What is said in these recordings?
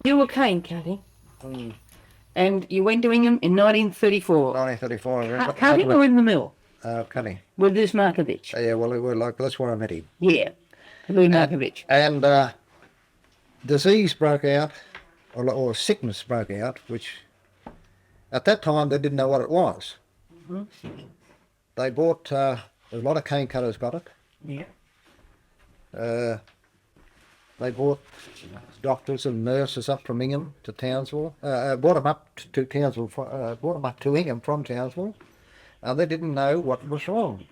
you were cane cutting, Mm. and you went to Ingham in 1934. 1934. Cutting or in the mill? Cutting. With this Markovich? Yeah, well, that's where I met him. Yeah, Louis Markovich. And disease broke out, or sickness broke out, which at that time they didn't know what it was. Mm-hmm. They bought, a lot of cane cutters got it. Yeah. They brought doctors and nurses up from Ingham to Townsville, brought them up to Townsville, brought them up to Ingham from Townsville, and they didn't know what was wrong.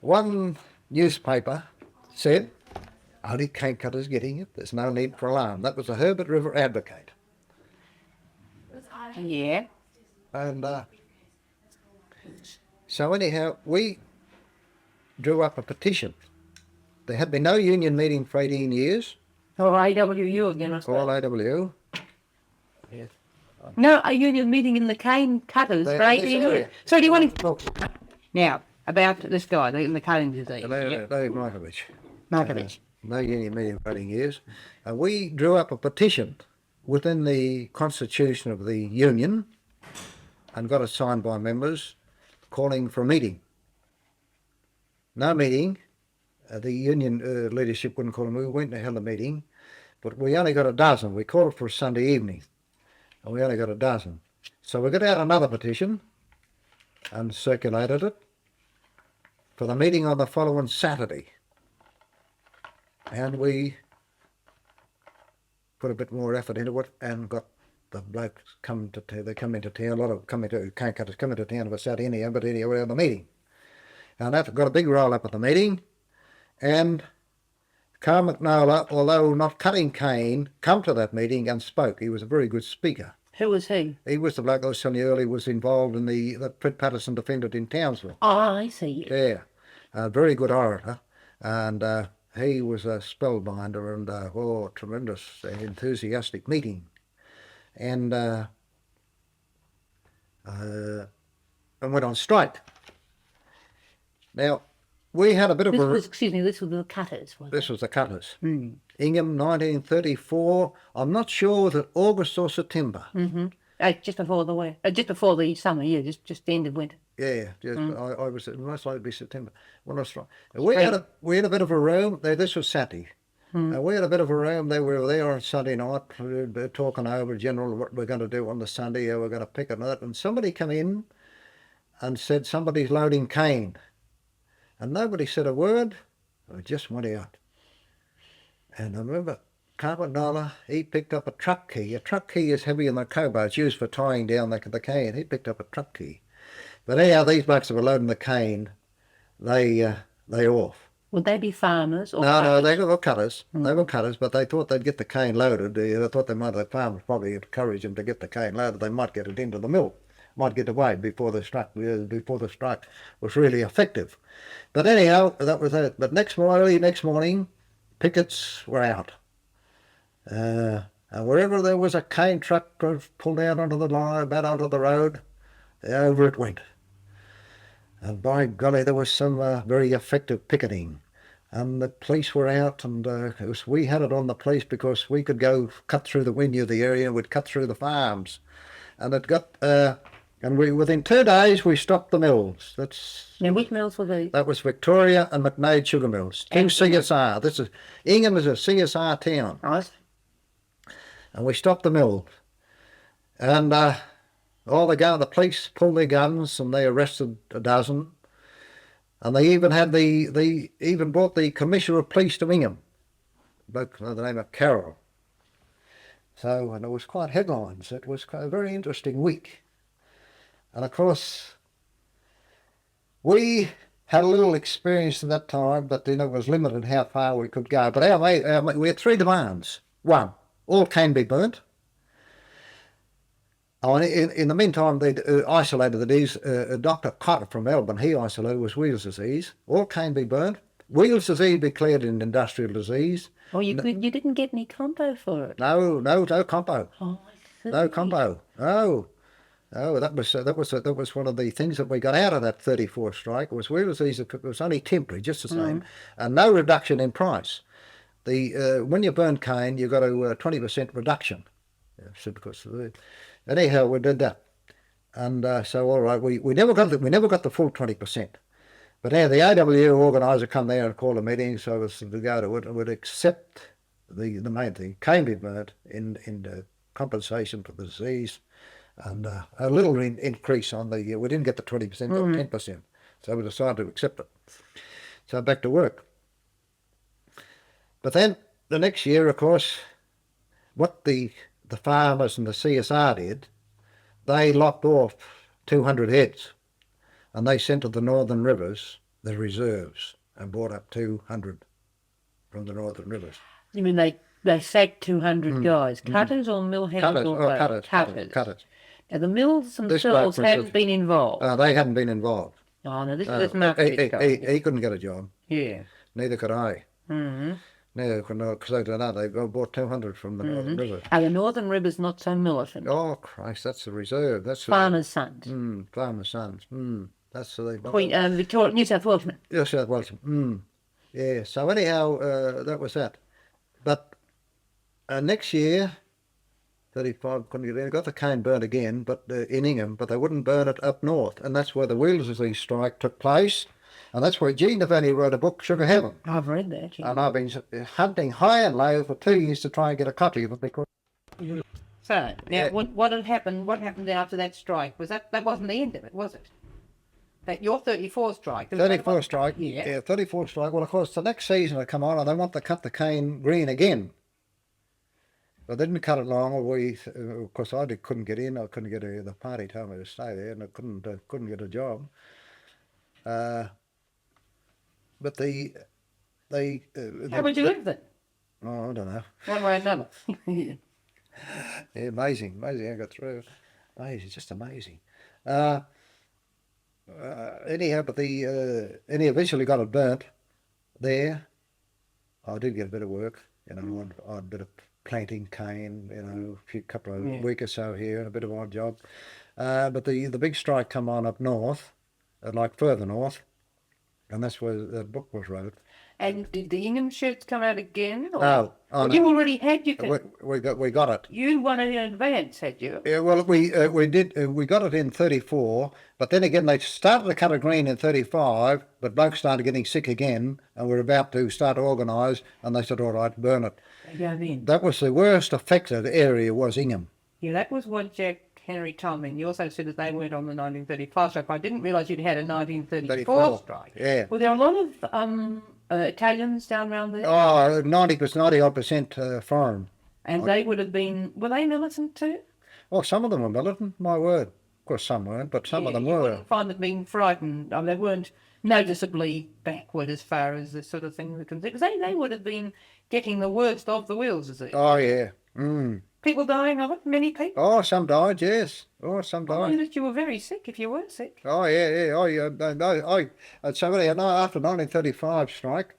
One newspaper said, only cane cutters getting it, there's no need for alarm. That was the Herbert River Advocate. Yeah. And so anyhow, we drew up a petition. There had been no union meeting for 18 years. Or A.W.U. again, I suppose. All A.W.U. Yes. No, a union meeting in the cane cutters for 18 years. So do you want to... Now, about this guy, in the cane disease. David Markovich. Markovich. No union meeting for 18 years. And we drew up a petition within the constitution of the union and got it signed by members calling for a meeting. No meeting. The union leadership wouldn't call them. We went and held a meeting, but we only got a dozen. We called it for a Sunday evening, and we only got a dozen. So we got out another petition and circulated it for the meeting on the following Saturday. And we put a bit more effort into it and got the blokes they come into town, a lot of cane cutters come into town for Saturday anyhow, but anyway, we had the meeting. And that got a big roll up at the meeting. And Carl McNola, although not cutting cane, come to that meeting and spoke. He was a very good speaker. Who was he? He was the bloke I was telling you earlier was involved in that Fred Patterson defended in Townsville. Oh, I see. Yeah, a very good orator. And he was a spellbinder and tremendous enthusiastic meeting. And went on strike. Now, we had a bit of this was the cutters, wasn't This was the cutters. Mm. Ingham, 1934. I'm not sure was it August or September. Mm-hmm. Just before the summer, yeah, just the end of winter. Yeah, I was. It most likely be September when I was strong. We had a bit of a room. This was Saturday. We had a bit of a room. They were there on Sunday night, talking over general what we're going to do on the Sunday, how we're going to pick it up. And somebody come in and said somebody's loading cane. And nobody said a word. We just went out. And I remember Carpet Nola, he picked up a truck key. A truck key is heavy in the cobra. It's used for tying down the cane. He picked up a truck key. But anyhow, these blokes that were loading the cane, they off. Would they be farmers? Or No, they were cutters. They were cutters, but they thought they'd get the cane loaded. They thought the farmers probably encouraged them to get the cane loaded. They might get it into the mill. Might get away before the strike was really effective. But anyhow, that was it. But early next morning, pickets were out. And wherever there was a cane truck pulled out onto the line, about onto the road, over it went. And by golly, there was some very effective picketing. And the police were out, and we had it on the police because we could go cut through we knew the area, we'd cut through the farms. And it got... and within 2 days, we stopped the mills. Now, which mills were these? That was Victoria and McNade Sugar Mills. Two CSR. Ingham is a CSR town. Right. And we stopped the mills. And the police pulled their guns and they arrested a dozen. And they even had they even brought the Commissioner of Police to Ingham, a bloke by the name of Carroll. So, and it was quite headlines. It was a very interesting week. And of course, we had a little experience at that time, but it was limited how far we could go. But we had three demands. One, all cane be burnt. Oh, and in the meantime, they isolated the disease. Dr. Cotter from Melbourne, he isolated was Weil's disease. All cane be burnt. Weil's disease declared an industrial disease. Oh, you didn't get any compo for it? No compo. Oh, no compo. Oh, that was one of the things that we got out of that 34 strike. Was Weil's disease. It was only temporary, just the same, and no reduction in price. when you burn cane, you got a 20% reduction. Yeah, so because of the, anyhow, we did that, and so all right, we never got the full 20%. But now the A.W.U organiser come there and call a meeting, so it was to go to it and would accept the main thing, cane be burnt in compensation for the disease, and a little increase on the. We didn't get the 20%, but 10%. So we decided to accept it. So back to work. But then the next year, of course, what the farmers and the CSR did, they lopped off 200 heads, and they sent to the northern rivers the reserves and brought up 200 from the northern rivers. You mean they sacked 200 guys, cutters or mill hands? Cutters. Now the mills themselves hadn't been involved. They hadn't been involved. Oh no, this is market. He couldn't get a job. Yeah. Neither could I. Mm-hmm. Neither could I, because they bought 200 from the northern rivers. Are the northern rivers not so militant? Oh Christ, that's the reserve. That's farmers' sons. Farmers' sons. That's the Victoria, New South Wales. New South Wales. Yeah. So anyhow, that was that. But next year, 35 couldn't get in. Got the cane burnt again, but in Ingham, but they wouldn't burn it up north, and that's where the Wheelers' strike took place, and that's where Jean Devaney wrote a book, Sugar Heaven. I've read that. Yeah. And I've been hunting high and low for 2 years to try and get a copy of it because. So now, what had happened? What happened after that strike? Was that wasn't the end of it, was it? That your 34 strike. 34 strike. Yeah. 34 strike. Well, of course, the next season will come on, and they want to cut the cane green again. But they didn't cut it long. Of course, I couldn't get in. I couldn't get the party told me to stay there, and I couldn't get a job. But how would you live then? Oh, I don't know. One way or another. Yeah, amazing. I got through. Amazing, just amazing. Anyhow, but and he eventually got it burnt there. I did get a bit of work, I had a bit of planting cane, a couple of week or so here, and a bit of odd job. But the big strike come on up north, like further north, and that's where the book was wrote. And did the Ingham shirts come out again? Or? No. You already had your. We got it. You won it in advance, had you? Yeah, well, we did. We got it in 34, but then again they started to cut it green in 35, but blokes started getting sick again, and we're about to start to organise, and they said, all right, burn it. Yeah, then. That was the worst affected area was Ingham. Yeah, that was what Jack Henry told me. He also said that they weren't on the 1935 strike. I didn't realise you'd had a 1934 strike. Yeah. Well, there are a lot of Italians down around there. Oh, 90% foreign. And they would have been, were they militant too? Oh, some of them were militant, my word. Of course, some weren't, but some of them were. You wouldn't find them being frightened. I mean, they weren't noticeably backward as far as this sort of thing was concerned. Because they would have been getting the worst of the Wheels disease. Oh, yeah. People dying of it, many people. Oh, some died, yes. Oh, some died. I mean, you were very sick if you weren't sick. Oh, yeah. Oh, yeah. So after 1935 strike,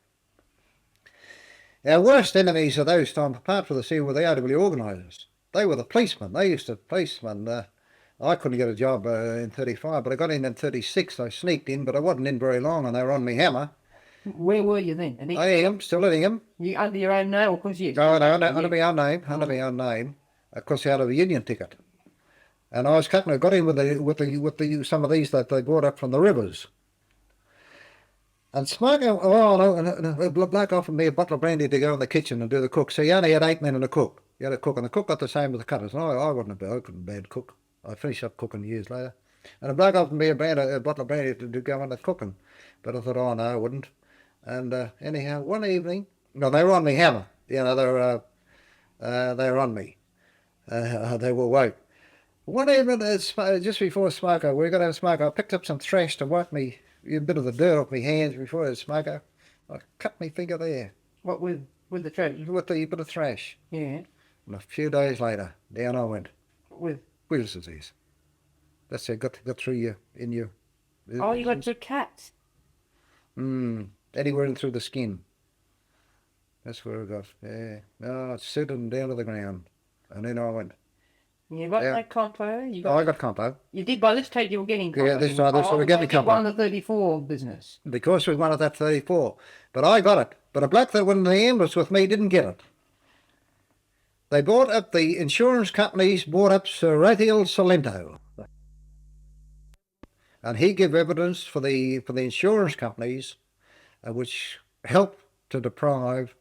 our worst enemies of those times, apart from the sea, were the A.W.U organisers. They were the policemen. They used to policemen. I couldn't get a job in 35, but I got in 36. I sneaked in, but I wasn't in very long, and they were on me hammer. Where were you then? I am still at Ingham. You under your own name, of course, yes. No, under my own name. Under my own name. Of course, out of a union ticket. And I was cutting. I got in with some of these that they brought up from the rivers. And smoking. Oh no! And a bloke offered me a bottle of brandy to go in the kitchen and do the cook. So he only had 8 men and a cook. He had a cook, and the cook got the same as the cutters. And I couldn't bad cook. I finished up cooking years later. And a bloke offered me a bottle of brandy to go in the cooking, but I thought, oh no, I wouldn't. And anyhow, one evening, no, they were on me hammer. They were on me. They were woke. One evening, just before smoker, we were going to have a smoker. I picked up some thrash to wipe me a bit of the dirt off my hands before the smoker. I cut my finger there. What with the thrash? With the bit of thrash. Yeah. And a few days later, down I went. With Wheels disease. That's it. Got through you in you. Oh, you got through cuts. Anywhere in through the skin. That's where I got. Yeah. No, it's sitting down to the ground. And then I went. You got that compo? I got compo. You did by this stage you were getting compo. Yeah, this time we're getting compo. You won the 34 business. Because we won at that 34. But I got it. But a bloke that was in the ambulance with me didn't get it. They bought up, the insurance companies bought up Sir Raphael Salento. And he gave evidence for the insurance companies, which helped to deprive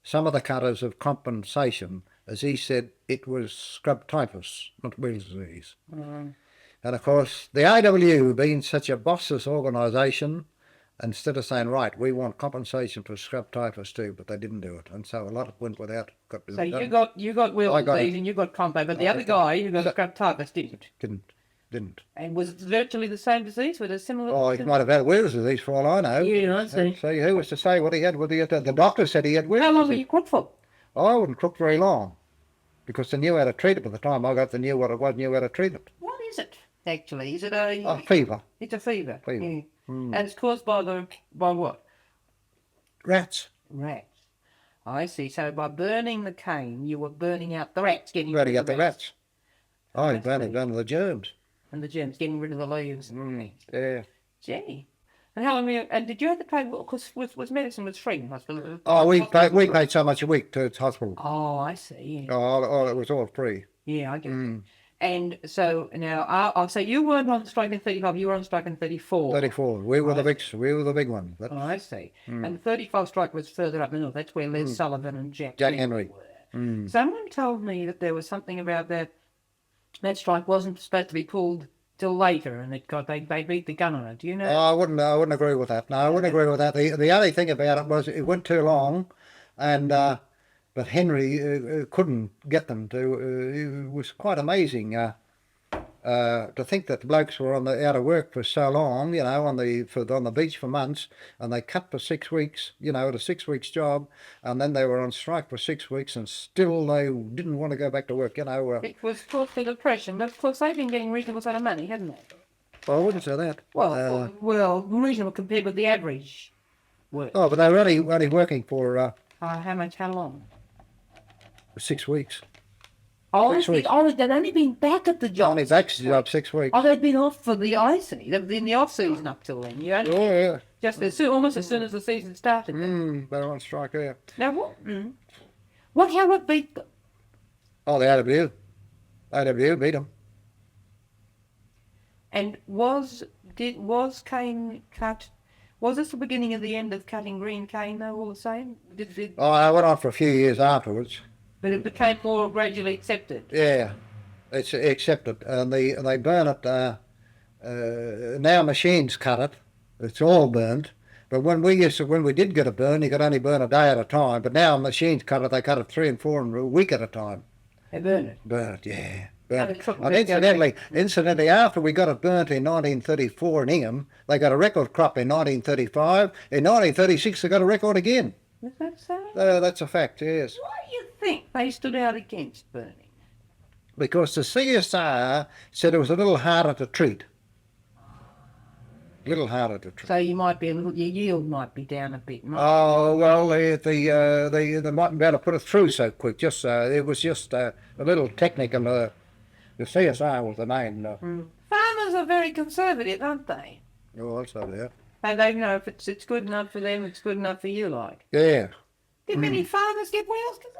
some of the cutters of compensation. As he said, it was scrub typhus, not Wheel's disease. And of course, the A.W.U, being such a bossless organisation, instead of saying, right, we want compensation for scrub typhus too, but they didn't do it, and so a lot of it went without. So you got Wheel's disease and you got compo, but the other guy who got scrub typhus didn't. Didn't. And was it virtually the same disease with a similar? Oh, he might have had Wheel's disease for all I know. Yeah, I see. So who was to say what he had? The doctor said he had Wheel's How long were disease. you cooked for? Oh, I wouldn't cook very long, because they knew how to treat it by the time I got. They knew what it was, knew how to treat it. What is it actually? Is it a Fever. It's a fever. Fever. Yeah. And it's caused by what? Rats. Rats. I see. So by burning the cane, you were burning out the rats, getting rid Ready of up the rats. Oh, he's see. burning the germs. And the germs, getting rid of the leaves. Yeah. Gee. And how long were you, and did you have to pay, because was medicine was free in hospital? Oh, we paid so much a week to its hospital. Oh, I see. Yeah, Oh, it was all free. yeah, I get it. And so now, so you weren't on strike in 35, you were on strike in 34. 34. We were the big ones. But Oh, I see. And the 35 strike was further up the north. That's where Les Sullivan and Jack Henry were. Someone told me that there was something about that strike wasn't supposed to be pulled till later, and they beat the gun on it. Do you know? I wouldn't agree with that. No, I wouldn't agree with that. The only thing about it was it went too long, and but Henry couldn't get them to. It was quite amazing to think that the blokes were out of work for so long, you know, on the beach for months, and they cut for 6 weeks, you know, at a 6 weeks job, and then they were on strike for 6 weeks, and still they didn't want to go back to work, you know. It was caused by depression, but of course they've been getting reasonable sort of money, haven't they? Well, I wouldn't say that. Well, reasonable compared with the average work. Oh, but they were only working for How long? 6 weeks. Oh, 6 weeks. they'd only been back at the job. Only back to the job 6 weeks. Oh, they'd been off for the icy. They'd been in the off season up till then. You know? Oh, yeah. Just almost as soon as the season started. They were on strike there. Now what beat them? Oh, the A.W.U. A.W.U. beat them. And was cane cut? Was this the beginning of the end of cutting green cane though? All the same, Oh, I went on for a few years afterwards. But it became more gradually accepted. Yeah, it's accepted, and they burn it. Now machines cut it; it's all burnt. But when we did get it burned, you could only burn a day at a time. But now machines cut it; they cut it 3 and 4 in a week at a time. They burn it. Burn it, yeah. Burn it. And incidentally, after we got it burnt in 1934 in Ingham, they got a record crop in 1935. In 1936, they got a record again. Is that so? That's a fact, yes. Why do you think they stood out against burning? Because the CSR said it was a little harder to treat. So you might be your yield might be down a bit. Oh well, they mightn't be able to put it through so quick. It was just a little technical. The CSR was the main. Farmers are very conservative, aren't they? Oh, that's over there. And they know if it's good enough for them, it's good enough for you. Like. Yeah. Did many farmers get Weil's disease?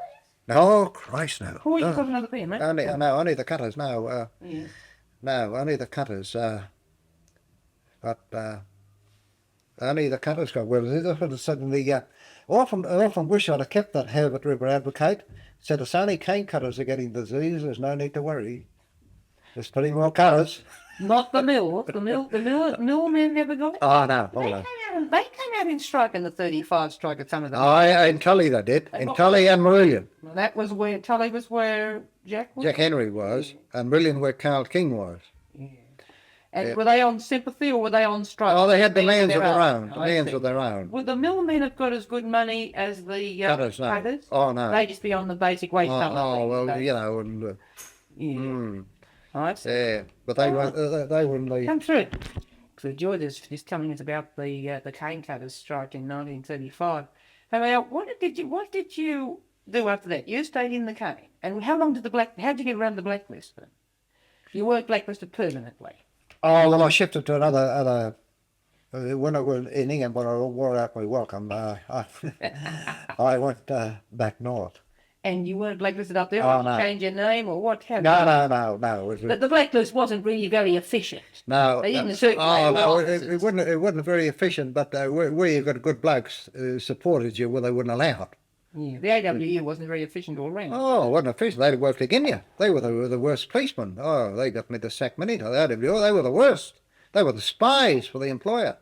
Oh Christ, no. Oh, you've got another pen, mate. Only the cutters. No. Yeah. No, only the cutters. But only the cutters got well. Suddenly, often wish I'd have kept that Herbert River Advocate. Said it's only cane cutters are getting the disease. There's no need to worry. There's plenty more cutters. Not the mill. The millmen never got it. Oh no, They came out in strike in the 35 strike at some of them. In Tully they did. In Tully and Marillion. Well, that was where Tully was, where Jack was. Jack Henry was, and Marillion where Carl King was. Yeah. And were they on sympathy or were they on strike? Oh, they had the lands of their own. The lands of their own. Would the millmen have got as good money as the cutters? No. Cutters? Oh no. They just be on the basic wage. Oh well, you know, and I see. yeah, but they weren't the. Come through. So enjoy this telling us about the cane cutters strike in 1935. What did you do after that? You stayed in the cane, and how long did how'd you get around the blacklist then? You weren't blacklisted permanently. Oh well, I shifted to another When I was in Ingham, when I wore out my welcome, I went back north. And you weren't blacklisted up there? Oh, Or no. change your name or what happened? No. It was, The blacklist wasn't really very efficient. no. They didn't Oh, circulate no. all It wasn't very efficient. But where you got good blokes supported you, well, they wouldn't allow it. Yeah, the A.W.U wasn't very efficient all round. Oh, it wasn't efficient. They'd worked against you. They were the worst policemen. Oh, they got me to sack many times. A.W.U. They were the worst. They were the spies for the employer.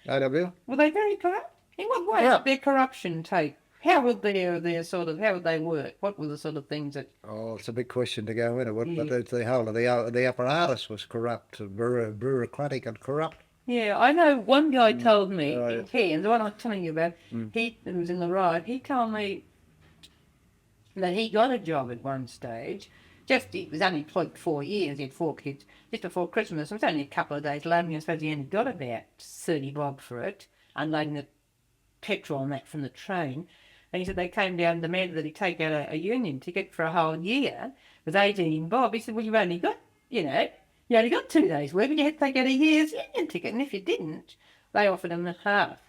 A.W.U. Were they very corrupt? In what way Yeah. did their corruption take? How would their sort of, how would they work? What were the sort of things that... Oh, it's a big question to go into it, Yeah. but the whole of the apparatus was corrupt, bureaucratic and corrupt. Yeah, I know one guy told me Oh, in yeah. Cairns, the one I'm telling you about, he who was in the riot, he told me that he got a job at one stage. He was unemployed 4 years, he had 4 kids. Just before Christmas, it was only a couple of days later, and I suppose he only got about 30 bob for it, unloading the petrol and that from the train. And he said they came down and demanded that he take out a union ticket for a whole year with 18 bob. He said, well, you've only got, you only got 2 days' work and you had to take out a year's union ticket. And if you didn't, they offered him half.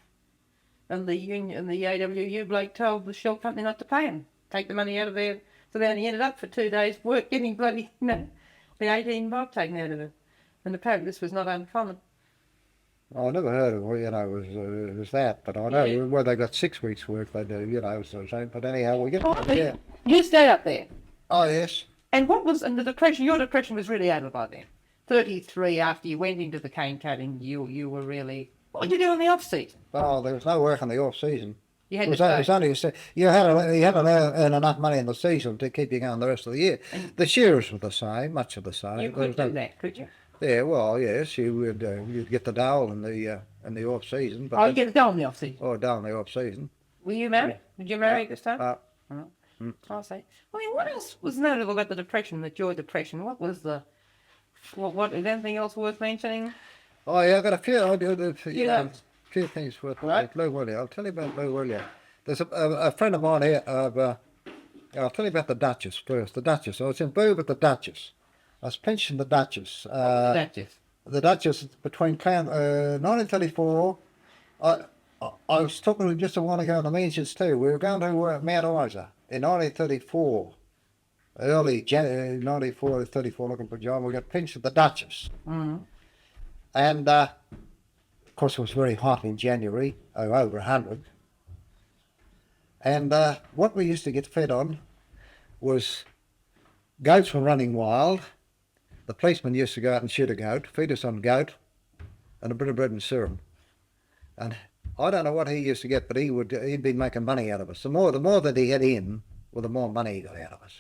And the A.W.U. bloke told the shell company not to pay him, take the money out of there. So then he ended up for 2 days' work getting bloody, the 18 bob taken out of it. And apparently this was not uncommon. I never heard of it was that, but I know Yeah. where they got 6 weeks' work they do, so saying. But anyhow, we get Oh, yeah. you stayed up there. Oh yes. And what was, and the depression, your depression was really over by then. 33, after you went into the cane cutting, you were really, what did you do in the off season? Oh, there was no work in the off season. You had It was, to it was stay. only you had to earn enough money in the season to keep you going the rest of the year. The shearers were the same, much of the same. You There could was do no- that, could you? Yeah, well, yes, you would. You'd get the dole in the off season, but Oh, you get a dole in the off season. dole in the off season. Were you married? Did you marry at this time? Uh, I see. I mean, what else was notable about the depression, your depression? What was is anything else worth mentioning? Oh yeah, I got a few. I do a few, Yeah. few things worth. Right. Lou William. I'll tell you about Lou William. There's a friend of mine here. I'll tell you about the Duchess first. The Duchess. I was in booth with the Duchess. I was pensioning the Duchess. That's it. The Duchess between 1934. I was talking to him just a while ago on the mentions too. We were going to Mount Isa in 1934. Early January 94 34, looking for a job. We got pinched at the Duchess. Mm-hmm. And of course, it was very hot in January, over 100. And what we used to get fed on was goats were running wild. The policeman used to go out and shoot a goat, feed us on goat and a bit of bread and syrup. And I don't know what he used to get, but he'd be making money out of us. The more that he had in, well, the more money he got out of us.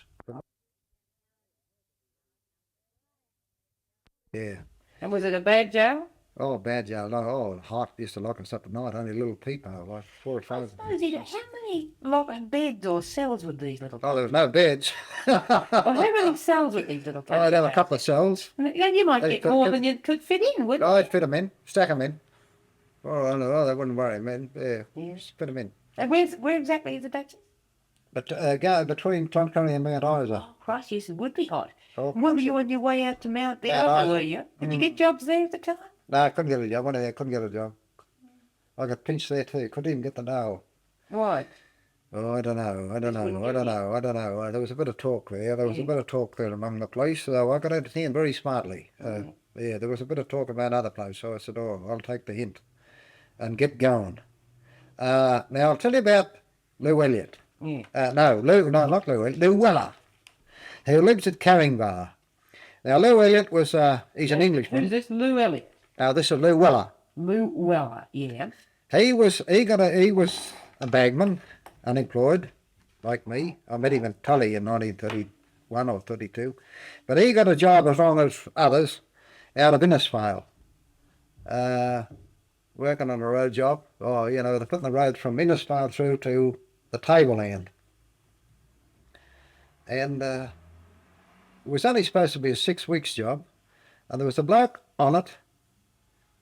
Yeah. And was it a bad jail? Oh, bad jail. No, hot. Used to lock us up at night. Only a little peephole, like 4 or 5. How many locked beds or cells were these little? Oh, there was no beds. Or how many cells were these little? I'd have a couple of cells. And you might They get could- more could- than you could fit in, wouldn't I'd fit them in, stack them in. Oh, no, they wouldn't worry, man. Yeah, Yeah. just fit them in. you? And where exactly is the Duchess? But go between Cloncurry and Mount Isa. Oh, Christ, yes, it would be hot. Oh, When were you on your way out to Mount Mount Isa, Isa. were you? Did you get jobs there at the time? no, I couldn't get a job. One of them couldn't get a job. I got pinched there too. Couldn't even get the dole. Why? Oh, I don't know. There was a bit of talk there. There was a Yeah. bit of talk there among the police, so I got out of the hint very smartly. Yeah, there was a bit of talk about another place, so I said, oh, I'll take the hint and get going. Now, I'll tell you about Lou Elliott. Yeah. No, not Lou Elliott, Lou Weller, who lives at Carringbar. Now, Lou Elliott was, he's an Who's Englishman. this? Lou Elliott. Now, this is Lou Weller. Lou Weller, yeah. He was a bagman, unemployed, like me. I met him in Tully in 1931 or 32. But he got a job as long as others out of Innisfail. Working on a road job. Oh, they're putting the road from Innisfail through to the tableland. And it was only supposed to be a 6 weeks job. And there was a bloke on it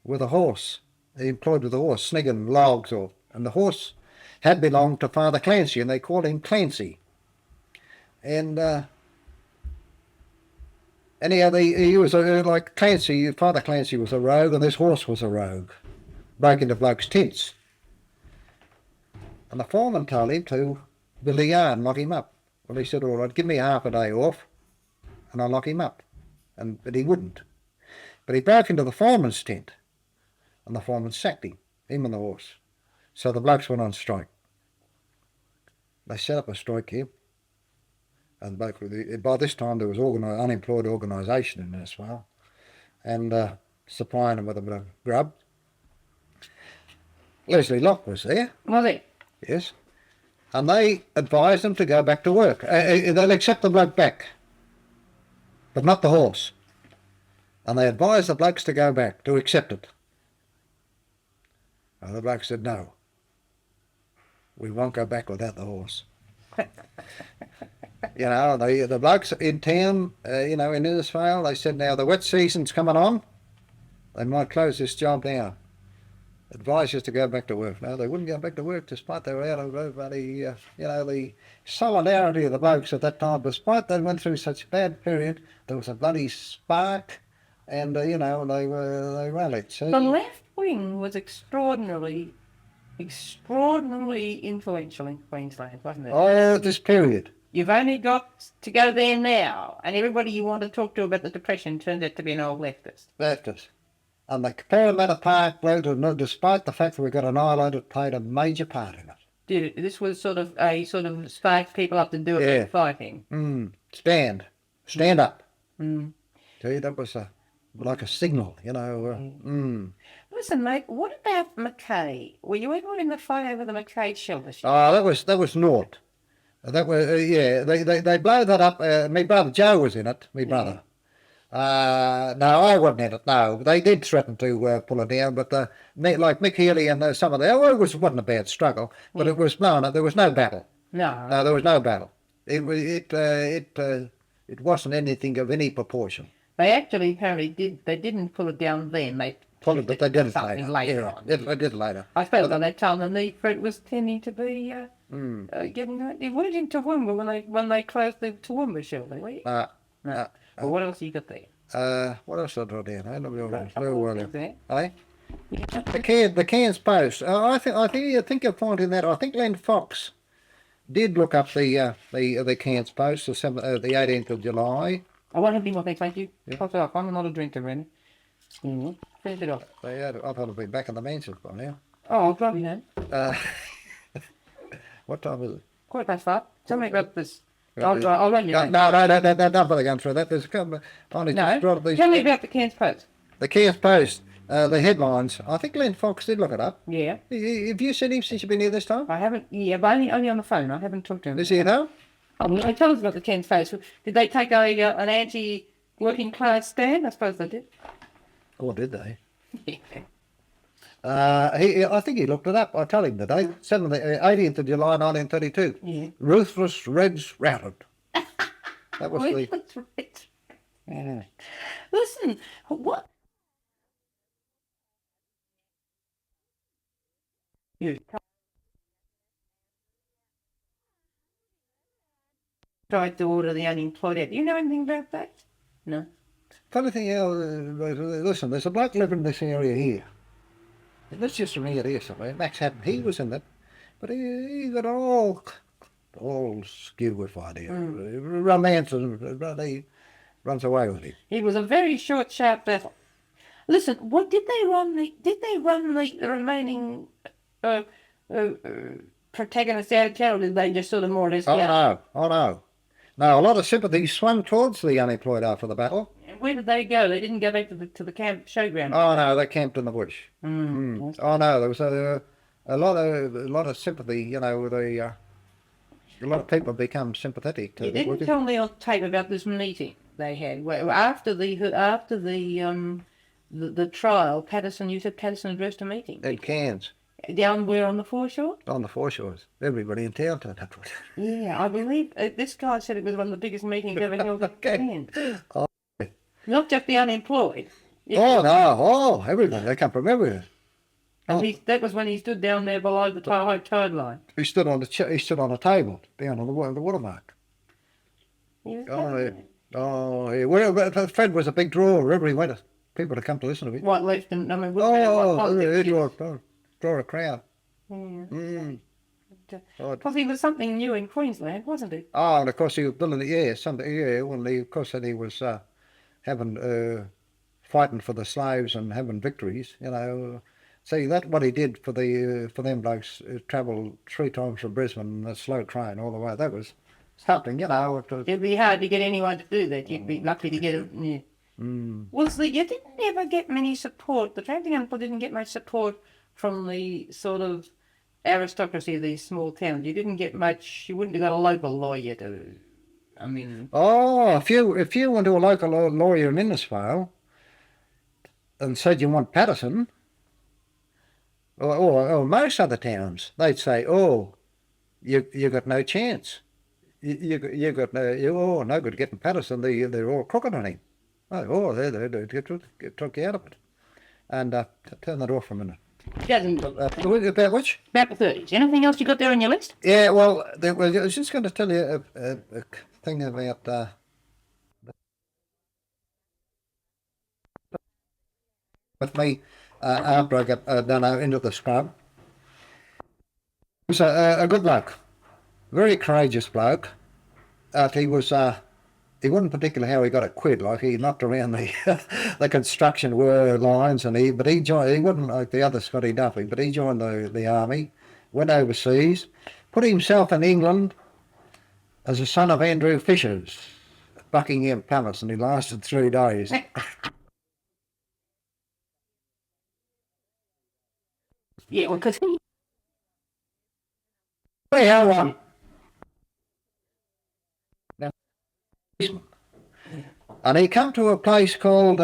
with a horse. He employed with a horse, snigging logs off. And the horse had belonged to Father Clancy, and they called him Clancy. And anyhow, he was like Clancy. Father Clancy was a rogue, and this horse was a rogue. broke into blokes' tents. And the foreman told him to build a yard and lock him up. Well, he said, all right, give me half a day off and I'll lock him up. But he wouldn't. But he broke into the foreman's tent and the foreman sacked him and the horse. So the blokes went on strike. They set up a strike here. And by this time there was unemployed organisation in this Weil, and supplying them with a bit of grub. Leslie Locke was there. Was it? Yes. And they advised them to go back to work. They'll accept the bloke back, but not the horse. And they advised the blokes to go back, to accept it. And the bloke said, no, we won't go back without the horse. You know, the blokes in town, you know, in Innisfail, they said, now the wet season's coming on, they might close this job down. Advised us to go back to work. No, they wouldn't go back to work despite they were out of everybody, you know, the solidarity of the blokes at that time. Despite they went through such a bad period, there was a bloody spark, and you know, they rallied. So The left wing was extraordinarily influential in Queensland, wasn't it? oh, this period. You've only got to go there now, and everybody you want to talk to about the Depression turns out to be an old leftist. Baptist. And the Parramatta Park road, despite the fact that we got annihilated, played a major part in it. Did it? This was sort of sparked people up to do a bit of fighting. Stand up. Mm. See, that was like a signal, you know. Listen, mate, what about Mackay? Were you ever in the fight over the Mackay shelter? Oh, that was naught. That was yeah. They blew that up. My brother Joe was in it. My brother. No, I wasn't in it. No, they did threaten to pull it down, but like Mick Healy and some of it wasn't a bad struggle, but it was no. There was no battle. No, there was no battle. It wasn't anything of any proportion. They actually apparently did. They didn't pull it down then. They pulled it, but they did it something later. on. They did later. I suppose by that time the need for it was tending to be getting. It went in Toowoomba when they closed the Toowoomba shelter. No. Well, what else you got there? What else did I do there? There. The Cairns Post. I think you'll find in that. I think Len Fox did look up the Cairns Post, the 18th of July. I won't have any more things, thank you. Yeah. I'm not a drinker, really. Finish it off. I thought it'd be back in the mansions by now. Oh, I'll probably know. What time is it? 5:15. Tell me about this. I'll run you. No, don't bother going through that. There's a couple. Tell me about the Cairns Post. The Cairns Post. The headlines. I think Len Fox did look it up. Yeah. Have you seen him since you've been here this time? I haven't. Yeah, but only on the phone. I haven't talked to him. Is he at home? Oh, tell us about the Cairns Post. Did they take an anti-working class stand? I suppose they did. Or did they? Yeah. I think he looked it up. I tell him the date. 18th of July 1932. Yeah. Ruthless Reds routed. That was Ruthless Reds. Yeah. Listen, what? You tried to order the unemployed out. Do you know anything about that? No. Funny thing, listen, there's a bloke living in this area here. Let's just read here somewhere. Max Hatton, he was in it, but he got all skewed with idea. Romance, and he runs away with it. He was a very short, sharp battle. Listen, what did they run the remaining protagonists out of town, or did they just sort of more or less? Oh no. No, a lot of sympathy swung towards the unemployed after the battle. Where did they go? They didn't go back to the camp showground. Oh no, they camped in the bush. Oh no, there was a lot of sympathy. You know, a lot of people become sympathetic to. You didn't tell me on tape about this meeting they had after the trial. You said Patterson addressed a meeting in Cairns. Down where on the foreshore? On the foreshores. Everybody in town turned up. Yeah, I believe this guy said it was one of the biggest meetings ever held in Cairns. Oh. Not just the unemployed. Everybody. They come from everywhere. And that was when he stood down there below the high tide line. He stood on a table down on the watermark. Yeah. Fred was a big drawer wherever he went. people to come to listen to it. What left and I mean, It draw a crowd. yeah. Mm. Oh, Because he was something new in Queensland, wasn't he? and of course he was building, well, of course then he was having, fighting for the slaves and having victories, you know. See, that what he did for them blokes, travel 3 times from Brisbane, a slow train all the way, that was something, you know. It'd be hard to get anyone to do that. You'd be lucky to get it. Yeah. You didn't ever get many support. The trading people didn't get much support from the sort of aristocracy of these small towns. You didn't get much. You wouldn't have got a local lawyer to. I mean. Oh, if you went to a local lawyer in Innisfail and said you want Patterson, or most other towns, they'd say, "Oh, you got no chance. You got no good getting Patterson. They're all crooked on him. They took you out of it." And turn that off for a minute. Doesn't About which? about the 30s. Anything else you got there on your list? Yeah, well, I was just going to tell you a thing about with me after I got done out into the scrub. He was a good bloke, very courageous bloke. He wasn't particular how he got a quid. Like he knocked around the the construction lines, but he joined. He wasn't like the other Scotty Duffy, but he joined the army, went overseas, put himself in England as a son of Andrew Fisher's at Buckingham Palace, and he lasted 3 days. Yeah, well, because he. Well, and he come to a place called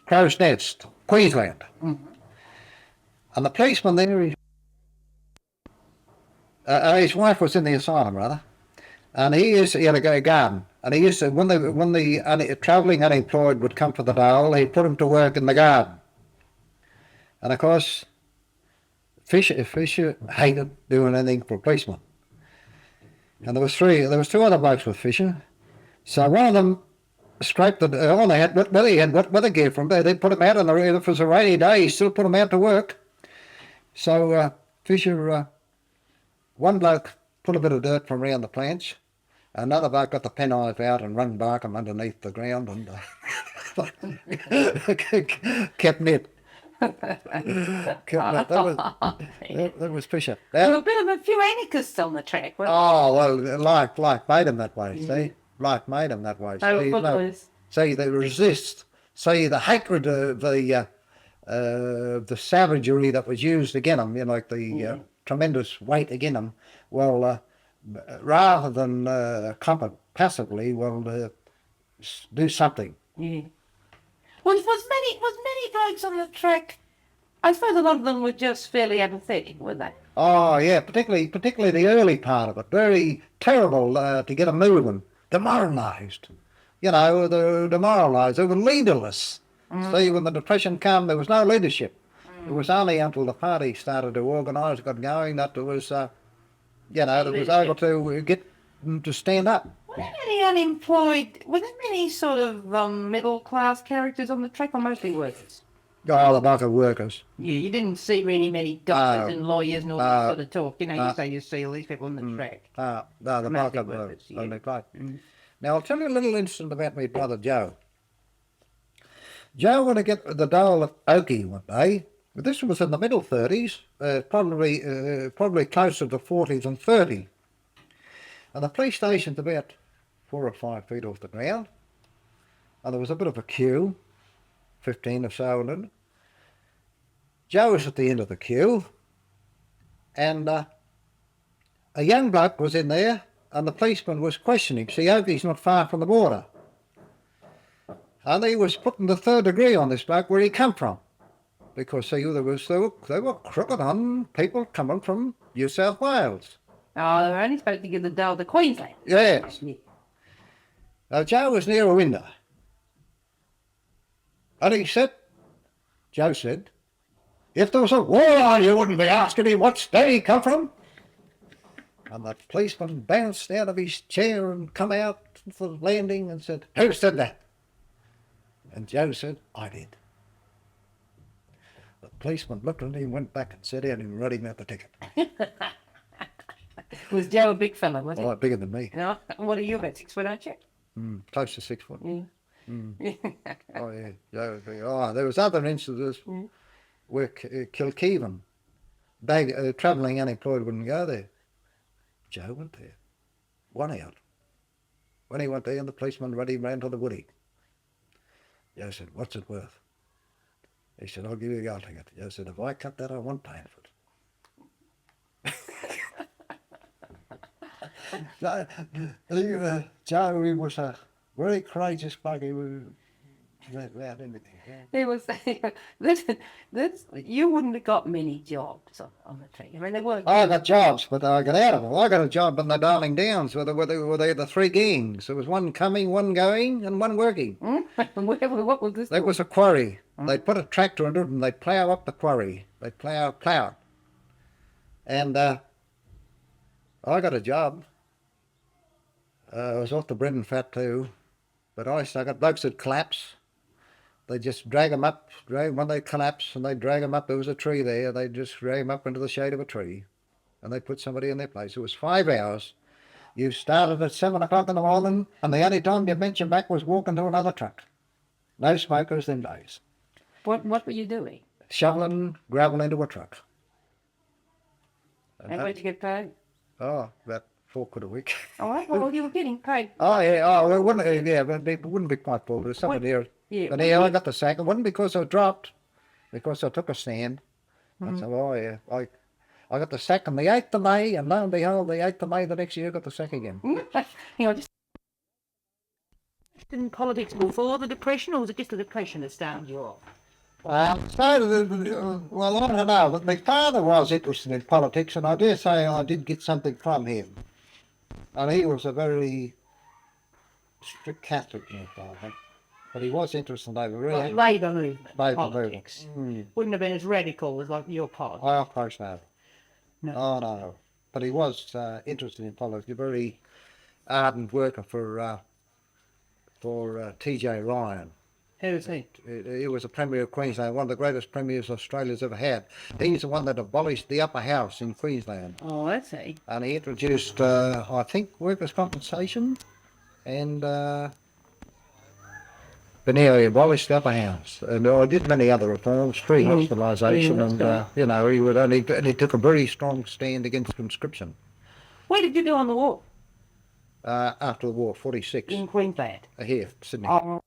Crow's Nest, Queensland. Mm-hmm. And the policeman there, his wife was in the asylum, rather, and he had a garden, and he used to, when the travelling unemployed would come to the dole, he'd put him to work in the garden. And of course, Fisher hated doing anything for a policeman. And there was 2 other blokes with Fisher. So one of them scraped they had wet weather gear from there. They put him out on the if it was a rainy day, he still put him out to work. So Fisher, one bloke put a bit of dirt from around the plants, another bloke got the penknife out and run bark him underneath the ground and kept net. That was Fisher. There were a bit of a few anarchists on the track. Well, life made him that way, see? Life made him that way. See, they resist. See, the hatred of the savagery that was used against them, you know, like the tremendous weight against them, well, rather than comfort passively, do something. Yeah. Well, was many blokes on the track. I suppose a lot of them were just fairly apathetic, were they? Oh yeah, particularly the early part of it. Very terrible to get them moving. Demoralised, you know, they're demoralised. They were leaderless. See, when the Depression came, there was no leadership. It was only until the party started to organise, got going, that there was, that was able to get them to stand up. Were there many unemployed? Were there many sort of middle class characters on the track, or mostly workers? Oh, the bulk of workers. Yeah, you didn't see really many doctors and lawyers and all that sort of talk. You know, you see all these people on the track. No, the bulk of workers. Now, I'll tell you a little incident about my brother Joe. Joe went to get the dole at Oakey one day. This was in the middle 30s, probably closer to 40s and 30. And the police station's about 4 or 5 feet off the ground. And there was a bit of a queue, 15 or so in it. Joe was at the end of the queue, and a young bloke was in there, and the policeman was questioning. See, Oakey's not far from the border. And he was putting the 3rd degree on this bloke where he come from. Because see, they were crooked on people coming from New South Wales. Oh, they were only supposed to give the dole to Queensland. Yes. Yeah. Now, Joe was near a window. And Joe said, if there was a war on, you wouldn't be asking him what state he come from. And the policeman bounced out of his chair and come out for the landing and said, who said that? And Joe said, I did. The policeman looked at him, went back and sat down and wrote him out the ticket. Was Joe a big fella, was A he? lot bigger than me. No? What are you, about 6 foot, aren't you? Close to 6 foot. Yeah. Oh, yeah. Joe was big. Oh, there was other instances where Kilkeevan, travelling unemployed wouldn't go there. Joe went there. One out. When he went there, the policeman ran to the woody. Joe said, what's it worth? He said, I'll give you a gold ticket. Joe said, if I cut that, I won't pay for it. Joe, he was a very courageous bug. He was about anything. There was, you wouldn't have got many jobs on the tree. I mean, they weren't. I got jobs, but I got out of them. I got a job in the Darling Downs where they had the 3 gangs. There was one coming, one going, and one working. What was this? There was a quarry. They'd put a tractor under it and they'd plough up the quarry. They'd plough it. And I got a job. I was off the bread and fat too. But I got blokes that collapse. They just drag them up. When they collapse and they drag them up, there was a tree there. They just drag them up into the shade of a tree. And they put somebody in their place. It was 5 hours. You started at 7 o'clock in the morning, and the only time you bent your back was walking to another truck. No smokers them days. What were you doing? Shoveling gravel into a truck. And where'd you get paid? Oh, about 4 quid a week. All right, well, you were getting paid. Oh, yeah, it wouldn't, yeah, but it wouldn't be quite full. There was something there. Yeah, But yeah, I got the sack. It wasn't because I dropped, because I took a stand. I said, oh, yeah, I got the sack on the 8th of May, and lo and behold, the 8th of May the next year I got the sack again. Just in politics before the Depression, or was it just the Depression that started you off? Well, I don't know, but my father was interested in politics, and I dare say I did get something from him. And he was a very strict Catholic, my father, but he was interested over really. Labour movement, Labour politics. Wouldn't have been as radical as like your part. Oh, of course not. No. Oh, no. But he was interested in politics, a very ardent worker for T.J. Ryan. Who's he? He was a Premier of Queensland, one of the greatest Premiers Australia's ever had. He's the one that abolished the upper house in Queensland. Oh, I see. And he introduced, I think, workers' compensation, and but now he abolished the upper house. And I did many other reforms, free hospitalisation, and he took a very strong stand against conscription. Where did you do on the war? After the war, 46. In Queensland. Here, Sydney. Oh.